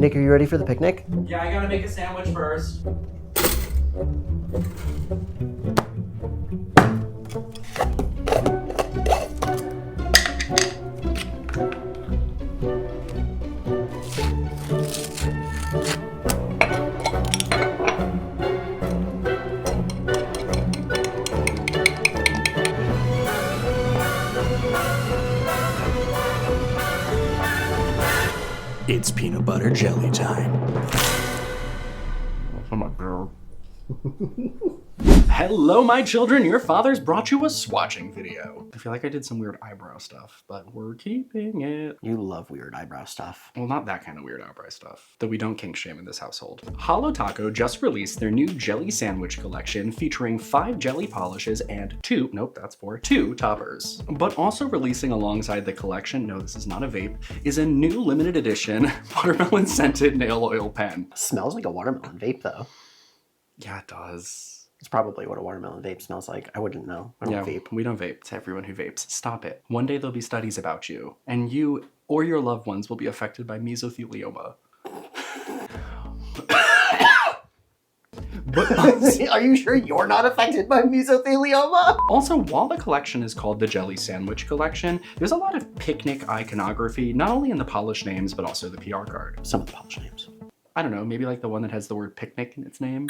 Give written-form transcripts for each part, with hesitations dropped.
Nick, are you ready for the picnic? Yeah, I gotta make a sandwich first. It's peanut butter jelly time. Oh my god. Hello, my children. Your father's brought you a swatching video. I feel like I did some weird eyebrow stuff, but we're keeping it. You love weird eyebrow stuff. Well, not that kind of weird eyebrow stuff, though we don't kink shame in this household. Holo Taco just released their new jelly sandwich collection featuring 5 jelly polishes and 2 toppers. But also releasing alongside the collection, no, this is not a vape, is a new limited edition watermelon scented nail oil pen. Smells like a watermelon vape though. Yeah, it does. It's probably what a watermelon vape smells like. I wouldn't know. I don't vape. We don't vape. To everyone who vapes, stop it. One day there'll be studies about you, and you or your loved ones will be affected by mesothelioma. Are you sure you're not affected by mesothelioma? Also, while the collection is called the Jelly Sandwich Collection, there's a lot of picnic iconography, not only in the polish names, but also the PR card. Some of the polish names. I don't know, maybe like the one that has the word picnic in its name.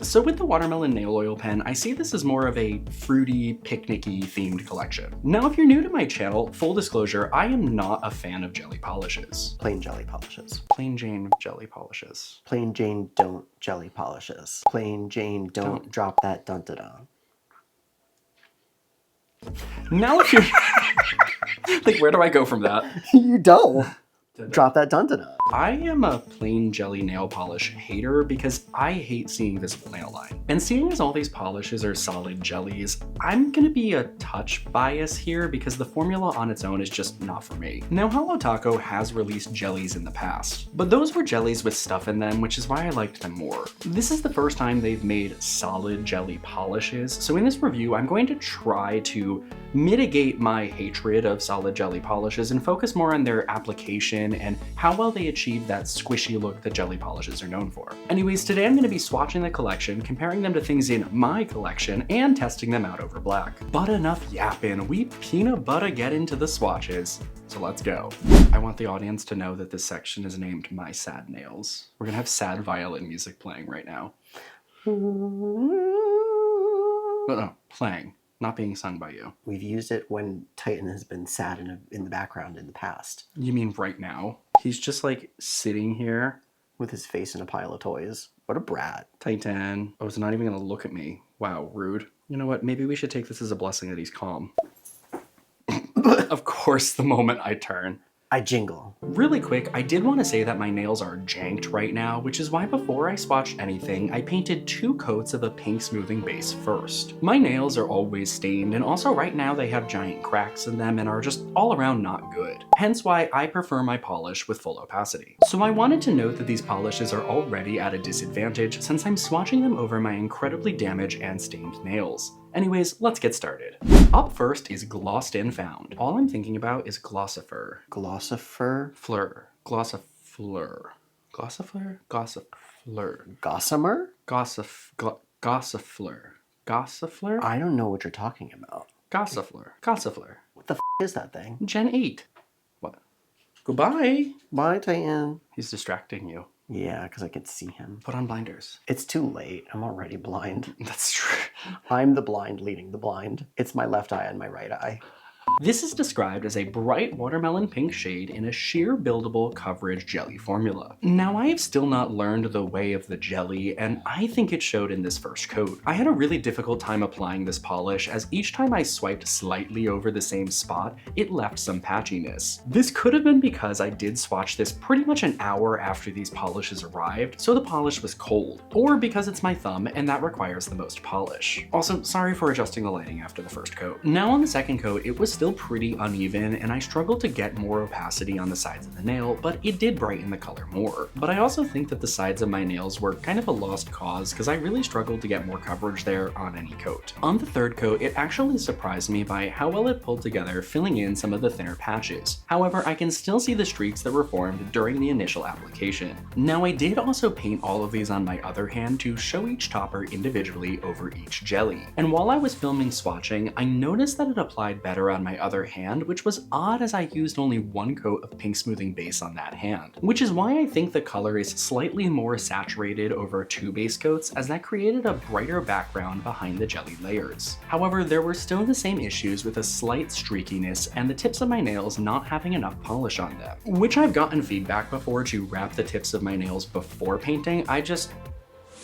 So with the watermelon nail oil pen, I see this as more of a fruity, picnicky themed collection. Now, if you're new to my channel, full disclosure, I am not a fan of jelly polishes. Plain jelly polishes. Plain Jane jelly polishes. Plain Jane don't jelly polishes. Plain Jane don't drop that dun-da-dun. Now if you're... like, where do I go from that? You don't. Drop that dun-dun-dun. I am a plain jelly nail polish hater because I hate seeing visible nail line. And seeing as all these polishes are solid jellies, I'm gonna be a touch biased here because the formula on its own is just not for me. Now, Holo Taco has released jellies in the past, but those were jellies with stuff in them, which is why I liked them more. This is the first time they've made solid jelly polishes, so in this review, I'm going to try to mitigate my hatred of solid jelly polishes and focus more on their application and how well they achieve that squishy look that jelly polishes are known for. Anyways, today I'm going to be swatching the collection, comparing them to things in my collection, and testing them out over black. But enough yapping, we peanut butter get into the swatches, so let's go. I want the audience to know that this section is named My Sad Nails. We're gonna have sad violin music playing right now. But no, playing. Not being sung by you. We've used it when Titan has been sad in the background in the past. You mean right now? He's just like sitting here. With his face in a pile of toys. What a brat. Titan. Oh, he's not even gonna look at me. Wow, rude. You know what? Maybe we should take this as a blessing that he's calm. Of course, the moment I turn. I jingle. Really quick, I did want to say that my nails are janked right now, which is why before I swatched anything, I painted 2 coats of a pink smoothing base first. My nails are always stained, and also right now they have giant cracks in them and are just all around not good. Hence why I prefer my polish with full opacity. So I wanted to note that these polishes are already at a disadvantage since I'm swatching them over my incredibly damaged and stained nails. Anyways, let's get started. Up first is Glossed and Found. All I'm thinking about is Glossifer. Glossifer? Fleur. Glossifleur. Glossifleur? Gossifleur. Gossamer? Gossifleur. Gossifleur? I don't know what you're talking about. Gossifleur. Gossifleur. What the f is that thing? Gen 8. What? Goodbye. Bye, Titan. He's distracting you. Yeah, because I can see him. Put on blinders. It's too late. I'm already blind. That's true. I'm the blind leading the blind. It's my left eye and my right eye. This is described as a bright watermelon pink shade in a sheer buildable coverage jelly formula. Now, I have still not learned the way of the jelly, and I think it showed in this first coat. I had a really difficult time applying this polish, as each time I swiped slightly over the same spot, it left some patchiness. This could have been because I did swatch this pretty much an hour after these polishes arrived, so the polish was cold, or because it's my thumb and that requires the most polish. Also, sorry for adjusting the lighting after the first coat. Now on the second coat, it was was still pretty uneven and I struggled to get more opacity on the sides of the nail, but it did brighten the color more. But I also think that the sides of my nails were kind of a lost cause because I really struggled to get more coverage there on any coat. On the third coat, it actually surprised me by how well it pulled together, filling in some of the thinner patches. However, I can still see the streaks that were formed during the initial application. Now, I did also paint all of these on my other hand to show each topper individually over each jelly. And while I was filming swatching, I noticed that it applied better on my other hand, which was odd as I used only one coat of pink smoothing base on that hand. Which is why I think the color is slightly more saturated over 2 base coats, as that created a brighter background behind the jelly layers. However, there were still the same issues with a slight streakiness and the tips of my nails not having enough polish on them. Which I've gotten feedback before to wrap the tips of my nails before painting, I just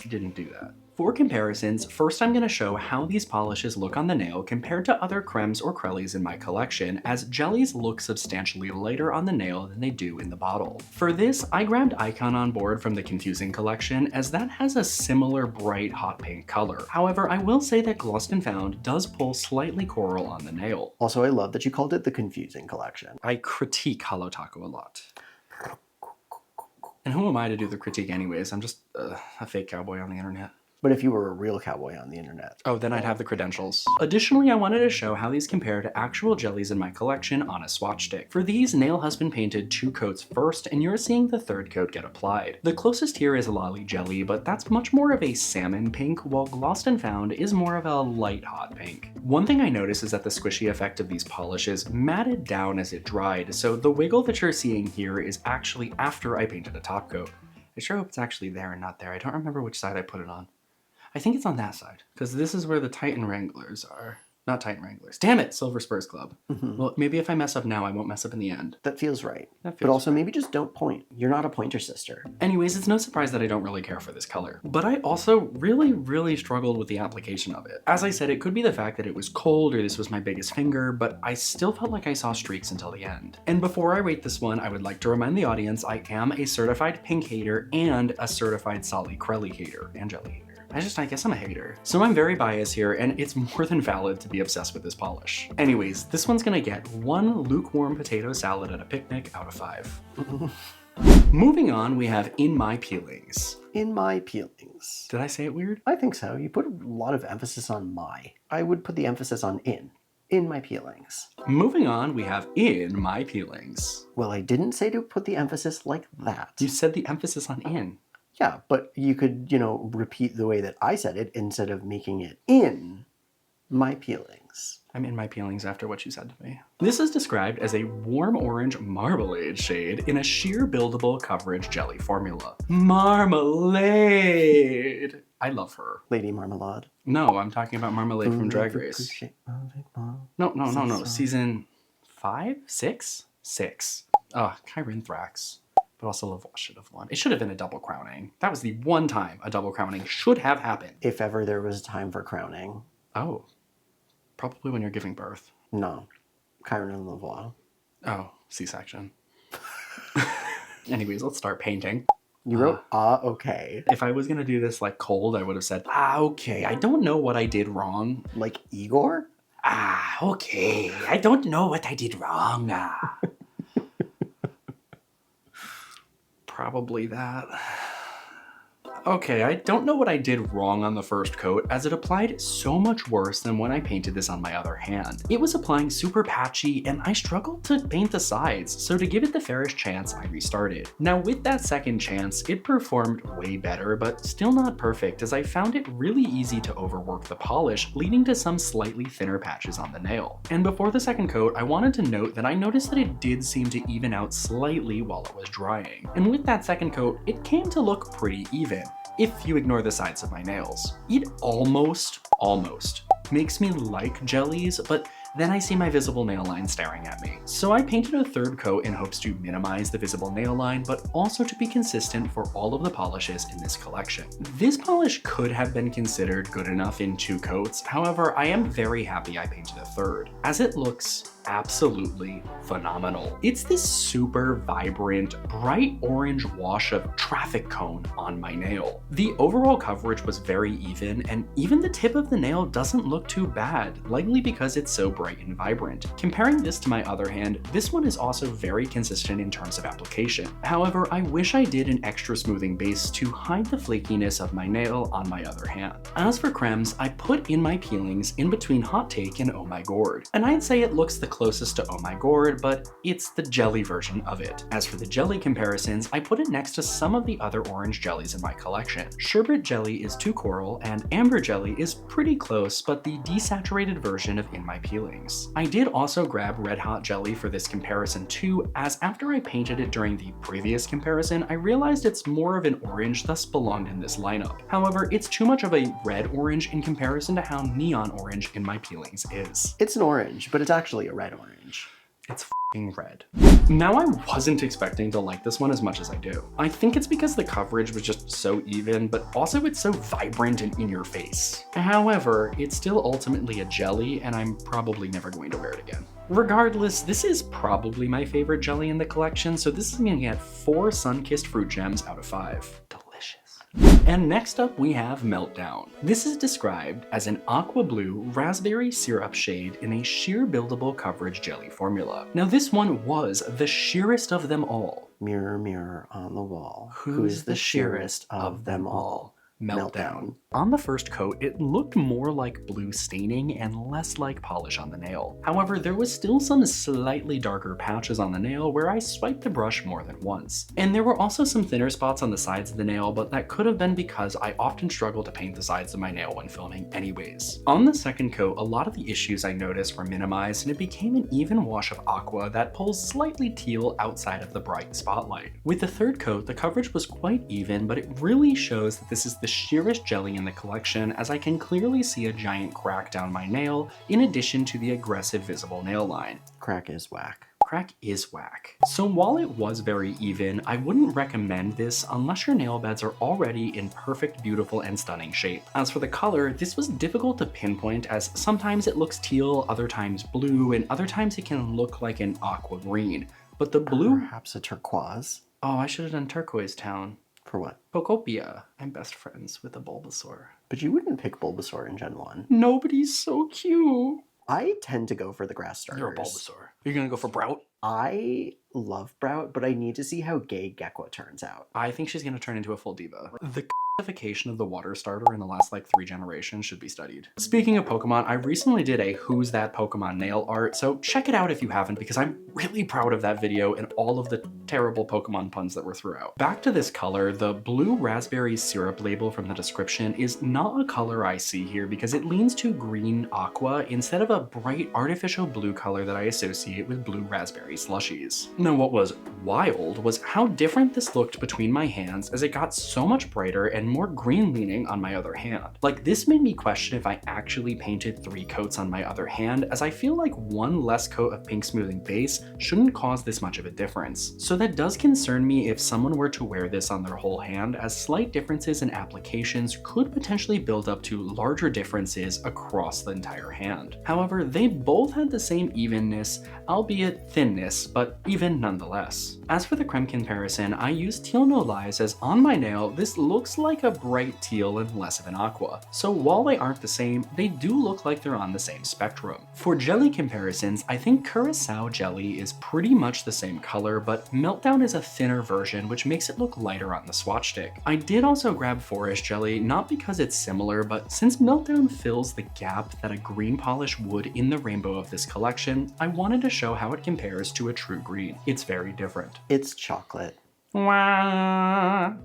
didn't do that. For comparisons, first I'm going to show how these polishes look on the nail compared to other cremes or crellies in my collection, as jellies look substantially lighter on the nail than they do in the bottle. For this, I grabbed Icon on board from the Confusing collection, as that has a similar bright hot pink color. However, I will say that Glossed and Found does pull slightly coral on the nail. Also, I love that you called it the Confusing collection. I critique Holo Taco a lot. And who am I to do the critique anyways? I'm just a fake cowboy on the internet. But if you were a real cowboy on the internet. Oh, then I'd have the credentials. Additionally, I wanted to show how these compare to actual jellies in my collection on a swatch stick. For these, Nail Husband painted 2 coats first, and you're seeing the 3rd coat get applied. The closest here is Lolly Jelly, but that's much more of a salmon pink, while Glossed and Found is more of a light hot pink. One thing I noticed is that the squishy effect of these polishes matted down as it dried, so the wiggle that you're seeing here is actually after I painted a top coat. I sure hope it's actually there and not there. I don't remember which side I put it on. I think it's on that side, because this is where the Titan Wranglers are. Not Titan Wranglers. Damn it, Silver Spurs Club. Well, maybe if I mess up now, I won't mess up in the end. That feels right. That feels but also right. maybe just don't point. You're not a pointer sister. Anyways, it's no surprise that I don't really care for this color. But I also really struggled with the application of it. As I said, it could be the fact that it was cold or this was my biggest finger, but I still felt like I saw streaks until the end. And before I rate this one, I would like to remind the audience I am a certified pink hater and a certified Solly Crelly hater and jelly hater. I guess I'm a hater. So I'm very biased here, and it's more than valid to be obsessed with this polish. Anyways, this one's gonna get 1 lukewarm potato salad at a picnic out of 5. Moving on, we have In My Peelings. In My Peelings. Did I say it weird? I think so. You put a lot of emphasis on my. I would put the emphasis on in. In My Peelings. Moving on, we have In My Peelings. Well, I didn't say to put the emphasis like that. You said the emphasis on in. Yeah, but you could, repeat the way that I said it instead of making it in my peelings. I'm in my peelings after what you said to me. This is described as a warm orange marmalade shade in a sheer buildable coverage jelly formula. Marmalade! I love her. Lady Marmalade. No, I'm talking about Marmalade from Drag Race. No. Season 5? 6? 6. Oh, Kyron Thrax. But also Lavoie should have won. It should have been a double crowning. That was the one time a double crowning should have happened. If ever there was time for crowning. Oh. Probably when you're giving birth. No. Kyron and Lavoie. Oh, C-section. Anyways, let's start painting. You wrote, okay. If I was gonna do this like cold, I would have said, okay. I don't know what I did wrong. Like Igor? Okay. I don't know what I did wrong. Probably that. Okay, I don't know what I did wrong on the first coat, as it applied so much worse than when I painted this on my other hand. It was applying super patchy, and I struggled to paint the sides, so to give it the fairest chance, I restarted. Now with that second chance, it performed way better, but still not perfect, as I found it really easy to overwork the polish, leading to some slightly thinner patches on the nail. And before the second coat, I wanted to note that I noticed that it did seem to even out slightly while it was drying. And with that second coat, it came to look pretty even, if you ignore the sides of my nails. It almost makes me like jellies, but then I see my visible nail line staring at me. So I painted a third coat in hopes to minimize the visible nail line, but also to be consistent for all of the polishes in this collection. This polish could have been considered good enough in 2 coats, however, I am very happy I painted a third, as it looks absolutely phenomenal. It's this super vibrant, bright orange wash of traffic cone on my nail. The overall coverage was very even, and even the tip of the nail doesn't look too bad, likely because it's so bright and vibrant. Comparing this to my other hand, this one is also very consistent in terms of application. However, I wish I did an extra smoothing base to hide the flakiness of my nail on my other hand. As for cremes, I put in my peelings in between Hot Take and Oh My Gourd, and I'd say it looks the closest to Oh My Gourd, but it's the jelly version of it. As for the jelly comparisons, I put it next to some of the other orange jellies in my collection. Sherbet jelly is too coral, and amber jelly is pretty close, but the desaturated version of In My Peelings. I did also grab red hot jelly for this comparison too, as after I painted it during the previous comparison, I realized it's more of an orange, thus belonged in this lineup. However, it's too much of a red orange in comparison to how neon orange In My Peelings is. It's an orange, but it's actually a red orange. It's f***ing red. Now, I wasn't expecting to like this one as much as I do. I think it's because the coverage was just so even, but also it's so vibrant and in your face. However, it's still ultimately a jelly, and I'm probably never going to wear it again. Regardless, this is probably my favorite jelly in the collection, so this is gonna get 4 sun-kissed fruit gems out of 5. And next up we have Meltdown. This is described as an aqua blue raspberry syrup shade in a sheer buildable coverage jelly formula. Now this one was the sheerest of them all. Mirror, mirror on the wall. Who's the sheerest of them all? Meltdown. On the first coat, it looked more like blue staining and less like polish on the nail. However, there was still some slightly darker patches on the nail where I swiped the brush more than once. And there were also some thinner spots on the sides of the nail, but that could have been because I often struggle to paint the sides of my nail when filming anyways. On the second coat, a lot of the issues I noticed were minimized, and it became an even wash of aqua that pulls slightly teal outside of the bright spotlight. With the third coat, the coverage was quite even, but it really shows that this is the sheerest jelly in the collection, as I can clearly see a giant crack down my nail in addition to the aggressive visible nail line. Crack is whack. Crack is whack. So while it was very even, I wouldn't recommend this unless your nail beds are already in perfect, beautiful, and stunning shape. As for the color, this was difficult to pinpoint, as sometimes it looks teal, other times blue, and other times it can look like an aqua green. But the blue... Perhaps a turquoise. Oh, I should have done Turquoise Town. For what? Pocopia. I'm best friends with a Bulbasaur. But you wouldn't pick Bulbasaur in Gen 1. Nobody's so cute. I tend to go for the grass starters. You're a Bulbasaur. You're gonna go for Brout? I love Brout, but I need to see how gay Gekwa turns out. I think she's gonna turn into a full diva. The classification of the water starter in the last like 3 generations should be studied. Speaking of Pokemon, I recently did a Who's That Pokemon nail art, so check it out if you haven't, because I'm really proud of that video and all of the terrible Pokemon puns that were throughout. Back to this color, the blue raspberry syrup label from the description is not a color I see here because it leans to green aqua instead of a bright artificial blue color that I associate with blue raspberry slushies. Now what was wild was how different this looked between my hands, as it got so much brighter and more green leaning on my other hand. Like, this made me question if I actually painted 3 coats on my other hand, as I feel like 1 less coat of pink smoothing base shouldn't cause this much of a difference. So that does concern me if someone were to wear this on their whole hand, as slight differences in applications could potentially build up to larger differences across the entire hand. However, they both had the same evenness, albeit thinness, but even nonetheless. As for the creme comparison, I used Teal No Lies, as on my nail, this looks like a bright teal and less of an aqua. So while they aren't the same, they do look like they're on the same spectrum. For jelly comparisons, I think Curacao jelly is pretty much the same color, but Meltdown is a thinner version, which makes it look lighter on the swatch stick. I did also grab Forest jelly, not because it's similar, but since Meltdown fills the gap that a green polish would in the rainbow of this collection, I wanted to show how it compares to a true green. It's very different. It's chocolate.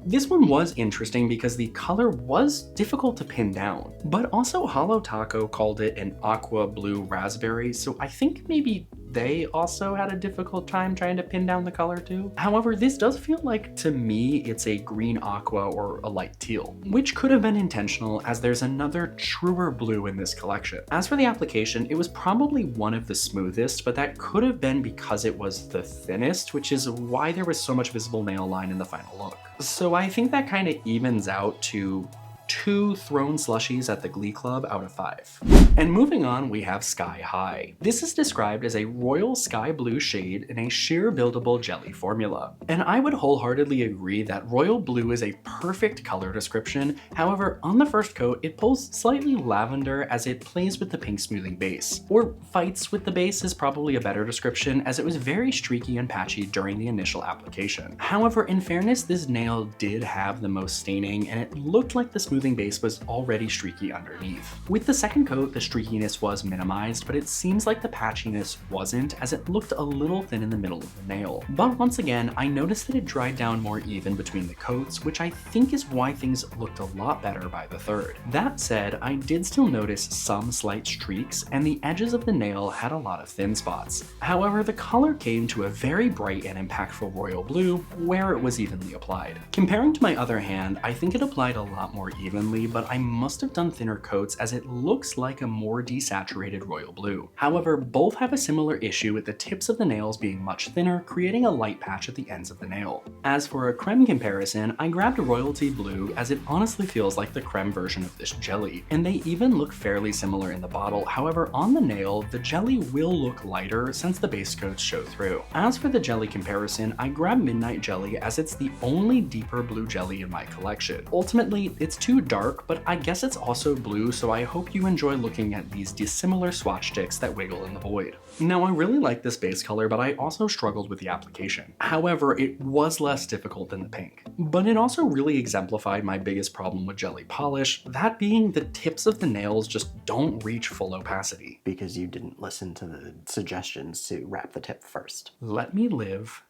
This one was interesting because the color was difficult to pin down, but also Holo Taco called it an aqua blue raspberry, so I think maybe they also had a difficult time trying to pin down the color too. However, this does feel like, to me, it's a green aqua or a light teal, which could have been intentional, as there's another truer blue in this collection. As for the application, it was probably one of the smoothest, but that could have been because it was the thinnest, which is why there was so much visible nail line in the final look. So I think that kind of evens out to 2 thrown slushies at the Glee Club out of 5. And moving on, we have Sky High. This is described as a royal sky blue shade in a sheer buildable jelly formula. And I would wholeheartedly agree that royal blue is a perfect color description. However, on the first coat, it pulls slightly lavender as it plays with the pink smoothing base. Or fights with the base is probably a better description, as it was very streaky and patchy during the initial application. However, in fairness, this nail did have the most staining, and it looked like the smoothing base was already streaky underneath. With the second coat, the streakiness was minimized, but it seems like the patchiness wasn't, as it looked a little thin in the middle of the nail. But once again, I noticed that it dried down more even between the coats, which I think is why things looked a lot better by the third. That said, I did still notice some slight streaks, and the edges of the nail had a lot of thin spots. However, the color came to a very bright and impactful royal blue, where it was evenly applied. Comparing to my other hand, I think it applied a lot more evenly, but I must have done thinner coats, as it looks like a more desaturated royal blue. However, both have a similar issue with the tips of the nails being much thinner, creating a light patch at the ends of the nail. As for a creme comparison, I grabbed Royalty Blue, as it honestly feels like the creme version of this jelly, and they even look fairly similar in the bottle. However, on the nail, the jelly will look lighter since the base coats show through. As for the jelly comparison, I grabbed Midnight Jelly, as it's the only deeper blue jelly in my collection. Ultimately, it's too dark, but I guess it's also blue, so I hope you enjoy looking at these dissimilar swatch sticks that wiggle in the void. Now, I really like this base color, but I also struggled with the application. However, it was less difficult than the pink. But it also really exemplified my biggest problem with jelly polish, that being the tips of the nails just don't reach full opacity. Because you didn't listen to the suggestions to wrap the tip first. Let me live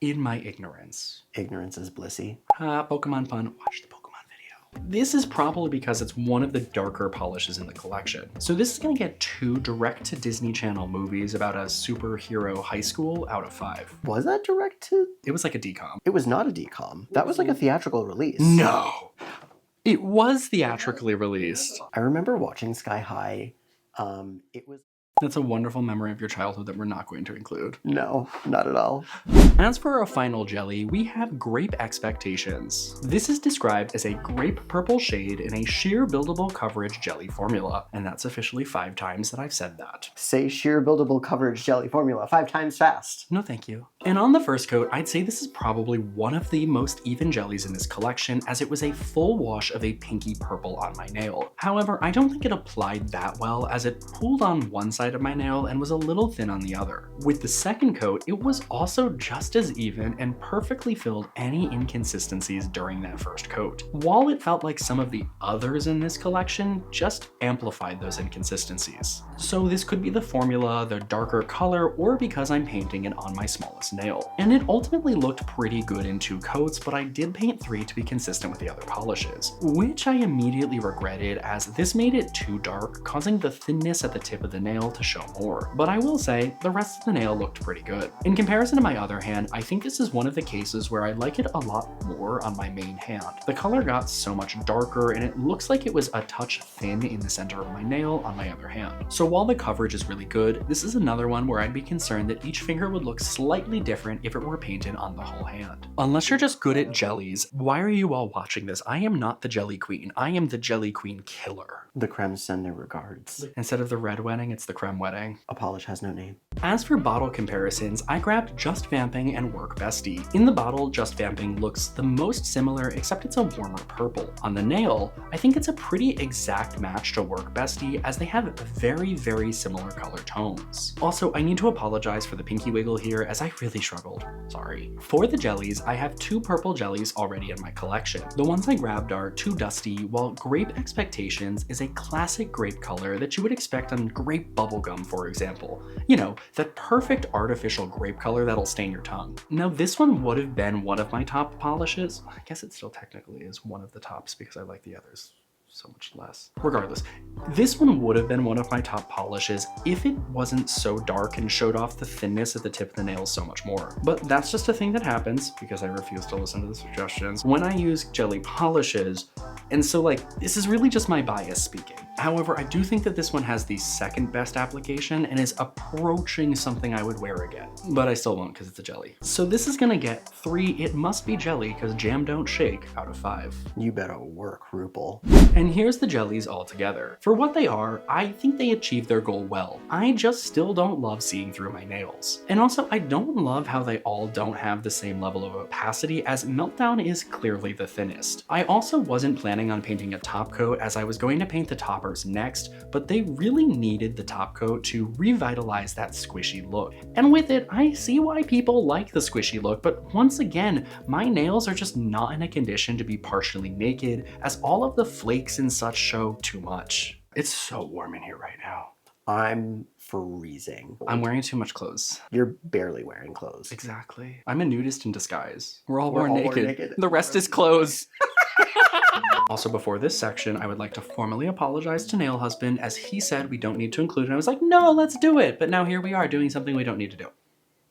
in my ignorance. Ignorance is blissy. Pokemon pun, watch the Pokemon video. This is probably because it's one of the darker polishes in the collection. So this is gonna get 2 direct-to-Disney Channel movies about a superhero high school out of 5. Was that direct to? It was like a decom. It was not a decom. That was like a theatrical release. No! It was theatrically released. I remember watching Sky High. It was... That's a wonderful memory of your childhood that we're not going to include. No, not at all. As for our final jelly, we have Grape Expectations. This is described as a grape purple shade in a sheer buildable coverage jelly formula, and that's officially 5 times that I've said that. Say sheer buildable coverage jelly formula 5 times fast. No thank you. And on the first coat, I'd say this is probably one of the most even jellies in this collection, as it was a full wash of a pinky purple on my nail. However, I don't think it applied that well, as it pooled on one side of my nail and was a little thin on the other. With the second coat, it was also just as even and perfectly filled any inconsistencies during that first coat. While it felt like some of the others in this collection just amplified those inconsistencies. So this could be the formula, the darker color, or because I'm painting it on my smallest nail. And it ultimately looked pretty good in 2 coats, but I did paint 3 to be consistent with the other polishes, which I immediately regretted, as this made it too dark, causing the thinness at the tip of the nail to show more. But I will say, the rest of the nail looked pretty good. In comparison to my other hand, I think this is one of the cases where I like it a lot more on my main hand. The color got so much darker, and it looks like it was a touch thin in the center of my nail on my other hand. So while the coverage is really good, this is another one where I'd be concerned that each finger would look slightly different if it were painted on the whole hand. Unless you're just good at jellies, why are you all watching this? I am not the jelly queen. I am the jelly queen killer. The cremes send their regards. Instead of the red wedding, it's the creme wedding. A polish has no name. As for bottle comparisons, I grabbed Just Vamping and Work Bestie. In the bottle, Just Vamping looks the most similar, except it's a warmer purple. On the nail, I think it's a pretty exact match to Work Bestie, as they have very, very similar color tones. Also, I need to apologize for the pinky wiggle here, as I really struggled. Sorry. For the jellies, I have 2 purple jellies already in my collection. The ones I grabbed are Too Dusty, while Grape Expectations is a classic grape color that you would expect on grape bubblegum, for example. You know, that perfect artificial grape color that'll stain your tongue. Now, this one would have been one of my top polishes. I guess it still technically is one of the tops because I like the others so much less. Regardless, this one would have been one of my top polishes if it wasn't so dark and showed off the thinness at the tip of the nails so much more. But that's just a thing that happens because I refuse to listen to the suggestions when I use jelly polishes. And so, like, this is really just my bias speaking. However, I do think that this one has the second best application and is approaching something I would wear again. But I still won't because it's a jelly. So this is gonna get 3 it must be jelly because jam don't shake out of 5. You better work, Rupel. And here's the jellies all together. For what they are, I think they achieved their goal well. I just still don't love seeing through my nails. And also, I don't love how they all don't have the same level of opacity, as Meltdown is clearly the thinnest. I also wasn't planning on painting a top coat, as I was going to paint the toppers next, but they really needed the top coat to revitalize that squishy look. And with it, I see why people like the squishy look, but once again, my nails are just not in a condition to be partially naked, as all of the flakes and such show too much. It's so warm in here right now. I'm freezing. I'm wearing too much clothes. You're barely wearing clothes. Exactly. I'm a nudist in disguise. We're all We're born all naked. born naked. The rest is clothes. Also, before this section, I would like to formally apologize to Nail Husband, as he said we don't need to include it. And I was like, no, let's do it. But now here we are doing something we don't need to do.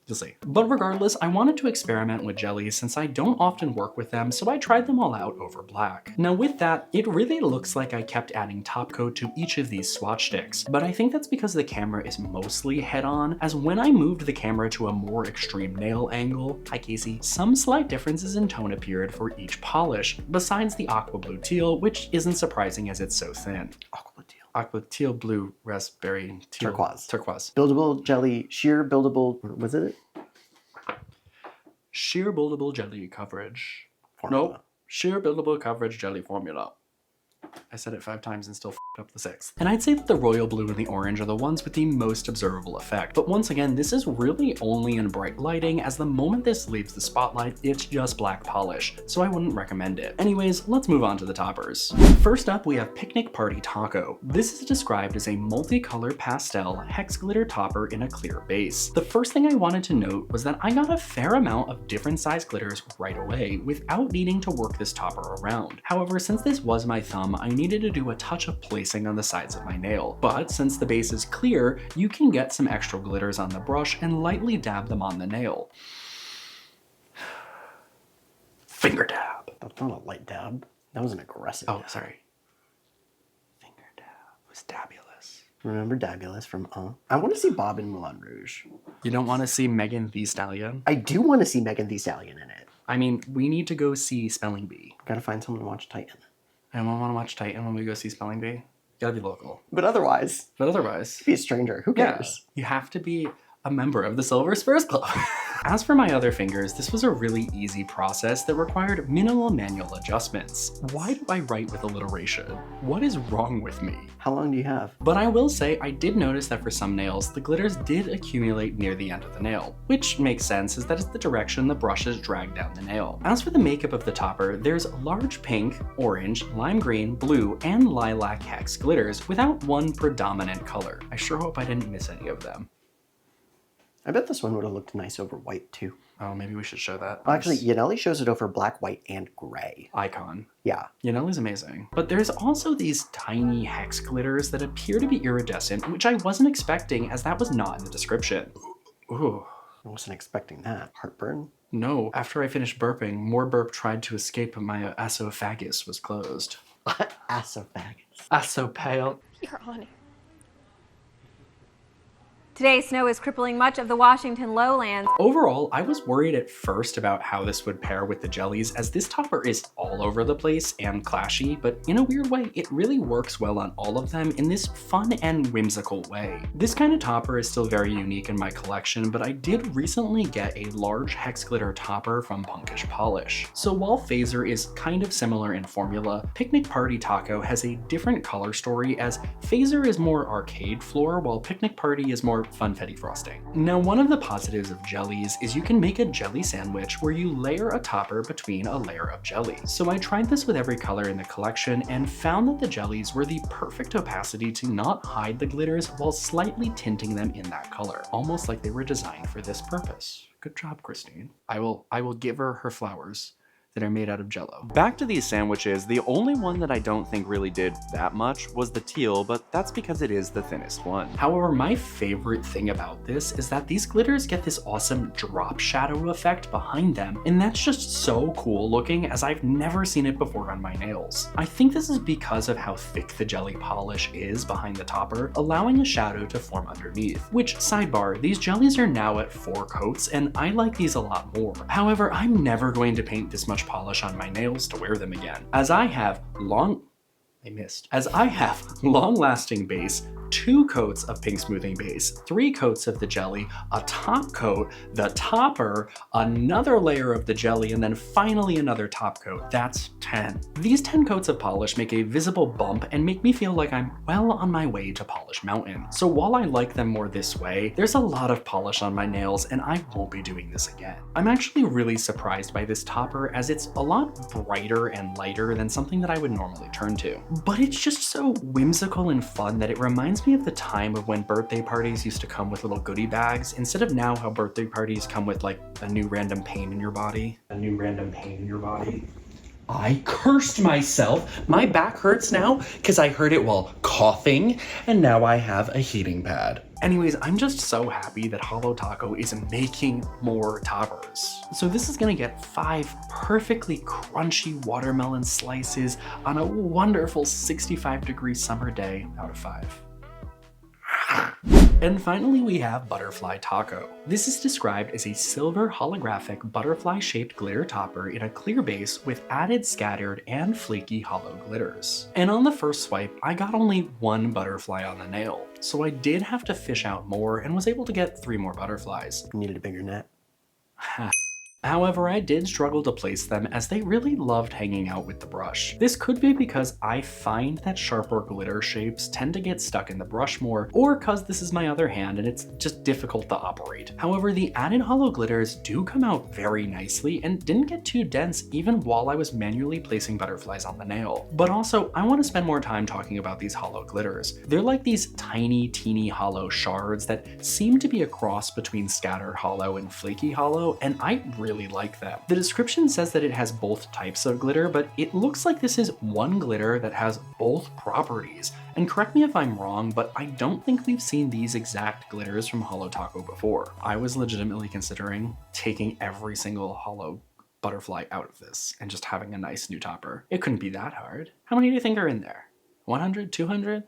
You'll see. But regardless, I wanted to experiment with jellies since I don't often work with them, so I tried them all out over black. Now with that, it really looks like I kept adding top coat to each of these swatch sticks, but I think that's because the camera is mostly head-on, as when I moved the camera to a more extreme nail angle, hi Casey, some slight differences in tone appeared for each polish, besides the aqua blue teal, which isn't surprising as it's so thin. Aqua teal, blue, raspberry, teal, turquoise. Buildable jelly, sheer buildable, was it? Sheer buildable jelly coverage. Formula. Nope. Sheer buildable coverage jelly formula. I said it 5 times and still f***ed up the 6th. And I'd say that the royal blue and the orange are the ones with the most observable effect. But once again, this is really only in bright lighting, as the moment this leaves the spotlight, it's just black polish, so I wouldn't recommend it. Anyways, let's move on to the toppers. First up, we have Picnic Party Taco. This is described as a multicolor pastel hex glitter topper in a clear base. The first thing I wanted to note was that I got a fair amount of different size glitters right away without needing to work this topper around. However, since this was my thumb, I needed to do a touch of placing on the sides of my nail. But since the base is clear, you can get some extra glitters on the brush and lightly dab them on the nail. Finger dab. That's not a light dab. That was an aggressive Oh, dab. sorry. Finger dab. It was dabulous. Remember Dabulous from I want to see Bob in Moulin Rouge. You don't want to see Megan Thee Stallion? I do want to see Megan Thee Stallion in it. I mean, we need to go see Spelling Bee. Gotta find someone to watch Titan. I don't want to watch Titan when we go see Spelling Bee. Gotta be local. But otherwise, Be a stranger. Who cares? Yeah, you have to be a member of the Silver Spurs Club. As for my other fingers, this was a really easy process that required minimal manual adjustments. Why do I write with alliteration? What is wrong with me? How long do you have? But I will say, I did notice that for some nails, the glitters did accumulate near the end of the nail, which makes sense as that is the direction the brushes drag down the nail. As for the makeup of the topper, there's large pink, orange, lime green, blue, and lilac hex glitters without one predominant color. I sure hope I didn't miss any of them. I bet this one would have looked nice over white too. Oh, maybe we should show that. Well, actually, Yanelli shows it over black, white, and gray. Icon. Yeah. Yanelli's amazing. But there's also these tiny hex glitters that appear to be iridescent, which I wasn't expecting as that was not in the description. Ooh. I wasn't expecting that. Heartburn? No, after I finished burping, more burp tried to escape, but my esophagus was closed. Esophagus. Esopale. Your Honor. Today, snow is crippling much of the Washington lowlands. Overall, I was worried at first about how this would pair with the jellies, as this topper is all over the place and clashy, but in a weird way, it really works well on all of them in this fun and whimsical way. This kind of topper is still very unique in my collection, but I did recently get a large hex glitter topper from Punkish Polish. So while Phaser is kind of similar in formula, Picnic Party Taco has a different color story, as Phaser is more arcade floor, while Picnic Party is more funfetti frosting. Now, one of the positives of jellies is you can make a jelly sandwich where you layer a topper between a layer of jelly. So I tried this with every color in the collection and found that the jellies were the perfect opacity to not hide the glitters while slightly tinting them in that color, almost like they were designed for this purpose. Good job, Christine. I will give her her flowers. that are made out of Jell-O. Back to these sandwiches, the only one that I don't think really did that much was the teal, but that's because it is the thinnest one. However, my favorite thing about this is that these glitters get this awesome drop shadow effect behind them, and that's just so cool looking as I've never seen it before on my nails. I think this is because of how thick the jelly polish is behind the topper, allowing a shadow to form underneath. Which, sidebar, these jellies are now at 4 coats, and I like these a lot more. However, I'm never going to paint this much polish on my nails to wear them again, as I have long-lasting base, 2 coats of pink smoothing base, 3 coats of the jelly, a top coat, the topper, another layer of the jelly, and then finally another top coat. That's 10. These 10 coats of polish make a visible bump and make me feel like I'm well on my way to Polish Mountain. So while I like them more this way, there's a lot of polish on my nails and I won't be doing this again. I'm actually really surprised by this topper as it's a lot brighter and lighter than something that I would normally turn to. But it's just so whimsical and fun that it reminds me of the time of when birthday parties used to come with little goodie bags, instead of now how birthday parties come with like a new random pain in your body. I cursed myself. My back hurts now because I heard it while coughing, and now I have a heating pad. Anyways, I'm just so happy that Holo Taco is making more toppers. So this is gonna get 5 perfectly crunchy watermelon slices on a wonderful 65-degree summer day out of 5. And finally, we have Butterfly Taco. This is described as a silver holographic butterfly-shaped glitter topper in a clear base with added scattered and flaky hollow glitters. And on the first swipe, I got only 1 butterfly on the nail, so I did have to fish out more and was able to get 3 more butterflies. Needed a bigger net. However, I did struggle to place them as they really loved hanging out with the brush. This could be because I find that sharper glitter shapes tend to get stuck in the brush more, or because this is my other hand and it's just difficult to operate. However, the added hollow glitters do come out very nicely and didn't get too dense even while I was manually placing butterflies on the nail. But also, I want to spend more time talking about these hollow glitters. They're like these tiny, teeny hollow shards that seem to be a cross between scattered hollow and flaky hollow, and I really like them. The description says that it has both types of glitter, but it looks like this is one glitter that has both properties. And correct me if I'm wrong, but I don't think we've seen these exact glitters from Holo Taco before. I was legitimately considering taking every single hollow butterfly out of this and just having a nice new topper. It couldn't be that hard. How many do you think are in there? 100? 200?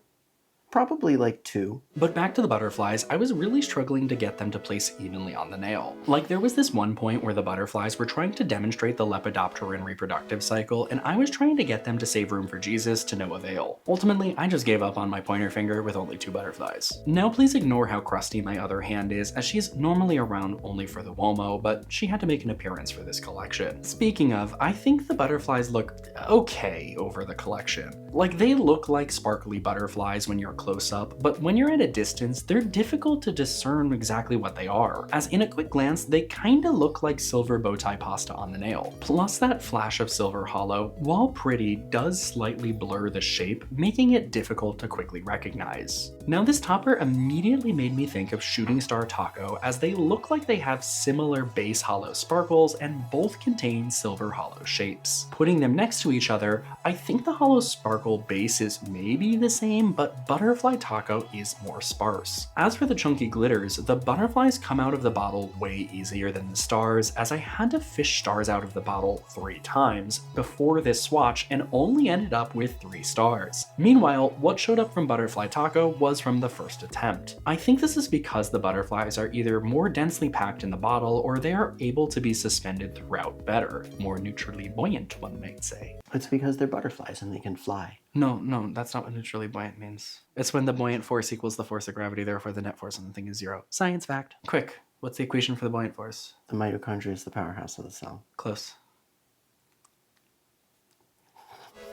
Probably like 2. But back to the butterflies, I was really struggling to get them to place evenly on the nail. Like, there was this one point where the butterflies were trying to demonstrate the Lepidopteran reproductive cycle, and I was trying to get them to save room for Jesus to no avail. Ultimately, I just gave up on my pointer finger with only 2 butterflies. Now please ignore how crusty my other hand is, as she's normally around only for the Womo, but she had to make an appearance for this collection. Speaking of, I think the butterflies look okay over the collection. Like, they look like sparkly butterflies when you're close up, but when you're at a distance, they're difficult to discern exactly what they are, as in a quick glance, they kinda look like silver bow tie pasta on the nail. Plus, that flash of silver hollow, while pretty, does slightly blur the shape, making it difficult to quickly recognize. Now, this topper immediately made me think of Shooting Star Taco, as they look like they have similar base hollow sparkles and both contain silver hollow shapes. Putting them next to each other, I think the hollow sparkle base is maybe the same, but Butterfly Taco is more sparse. As for the chunky glitters, the butterflies come out of the bottle way easier than the stars, as I had to fish stars out of the bottle 3 times before this swatch and only ended up with 3 stars. Meanwhile, what showed up from Butterfly Taco was from the first attempt. I think this is because the butterflies are either more densely packed in the bottle or they are able to be suspended throughout better, more neutrally buoyant, one might say. It's because they're butterflies and they can fly. No, that's not what neutrally buoyant means. It's when the buoyant force equals the force of gravity, therefore the net force on the thing is 0. Science fact. Quick, what's the equation for the buoyant force? The mitochondria is the powerhouse of the cell. Close.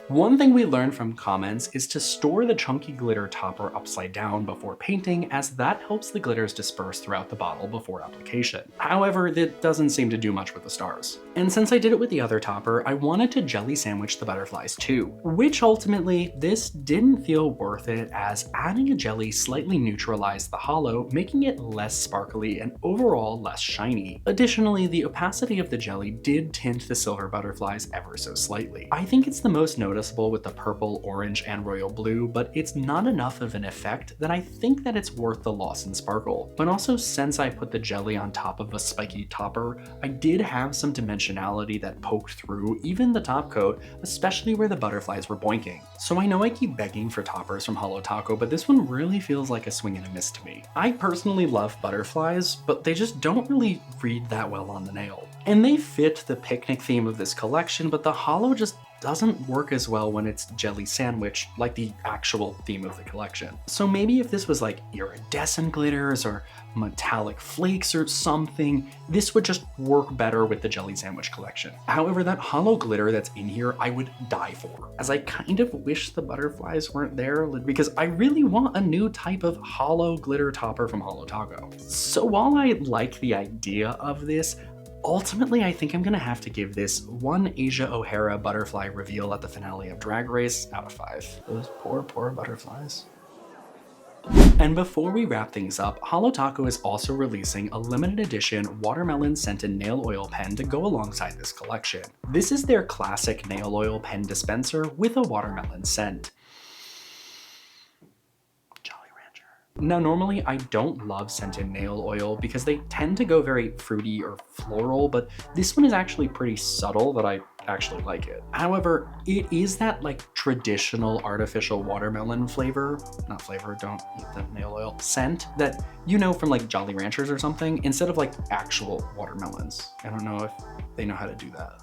One thing we learned from comments is to store the chunky glitter topper upside down before painting, as that helps the glitters disperse throughout the bottle before application. However, that doesn't seem to do much with the stars. And since I did it with the other topper, I wanted to jelly sandwich the butterflies too, which ultimately this didn't feel worth it, as adding a jelly slightly neutralized the holo, making it less sparkly and overall less shiny. Additionally, the opacity of the jelly did tint the silver butterflies ever so slightly. I think it's the most noticeable with the purple, orange, and royal blue, but it's not enough of an effect that I think that it's worth the loss in sparkle. But also, since I put the jelly on top of a spiky topper, I did have some dimensionality that poked through even the top coat, especially where the butterflies were boinking. So I know I keep begging for toppers from Holo Taco, but this one really feels like a swing and a miss to me. I personally love butterflies, but they just don't really read that well on the nail. And they fit the picnic theme of this collection, but the holo just doesn't work as well when it's jelly sandwich, like the actual theme of the collection. So maybe if this was like iridescent glitters or metallic flakes or something, this would just work better with the jelly sandwich collection. However, that holo glitter that's in here, I would die for, as I kind of wish the butterflies weren't there, because I really want a new type of holo glitter topper from Holo Taco. So while I like the idea of this, ultimately, I think I'm gonna have to give this one Asia O'Hara butterfly reveal at the finale of Drag Race out of 5. Those poor, poor butterflies. And before we wrap things up, Holo Taco is also releasing a limited edition watermelon scented nail oil pen to go alongside this collection. This is their classic nail oil pen dispenser with a watermelon scent. Now, normally I don't love scented nail oil because they tend to go very fruity or floral, but this one is actually pretty subtle that I actually like it. However, it is that like traditional artificial watermelon flavor, not flavor, don't eat the nail oil, scent that you know from like Jolly Ranchers or something, instead of like actual watermelons. I don't know if they know how to do that.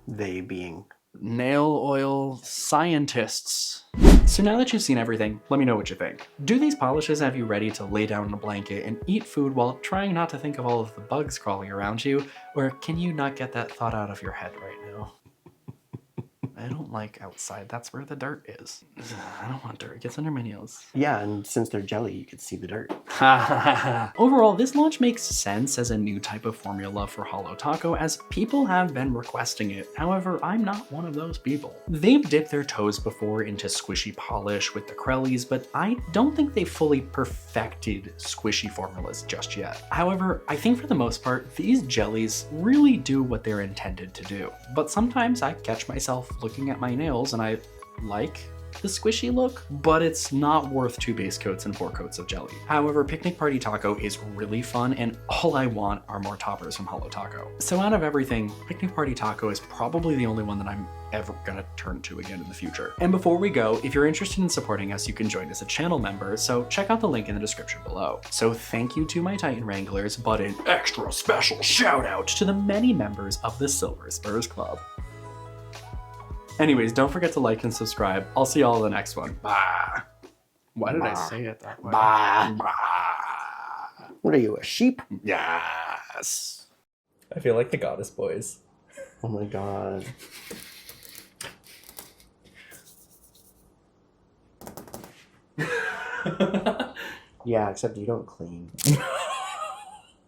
They being nail oil scientists. So now that you've seen everything, let me know what you think. Do these polishes have you ready to lay down in a blanket and eat food while trying not to think of all of the bugs crawling around you? Or can you not get that thought out of your head right now? I don't like outside. That's where the dirt is. I don't want dirt. It gets under my nails. Yeah, and since they're jelly, you can see the dirt. Overall, this launch makes sense as a new type of formula for Holo Taco, as people have been requesting it. However, I'm not one of those people. They've dipped their toes before into squishy polish with the Crellies, but I don't think they've fully perfected squishy formulas just yet. However, I think for the most part, these jellies really do what they're intended to do. But sometimes I catch myself looking at my nails and I like the squishy look, but it's not worth 2 base coats and 4 coats of jelly. However, Picnic Party Taco is really fun, and all I want are more toppers from Holo Taco. So out of everything, Picnic Party Taco is probably the only one that I'm ever gonna turn to again in the future. And before we go, if you're interested in supporting us, you can join as a channel member, so check out the link in the description below. So thank you to my Titan Wranglers, but an extra special shout out to the many members of the Silver Spurs Club. Anyways, don't forget to like and subscribe. I'll see y'all in the next one. Bye. Why did I say it that way? Bye. Bye. What are you, a sheep? Yes. I feel like the Goddess Boys. Oh my god. Yeah, except you don't clean.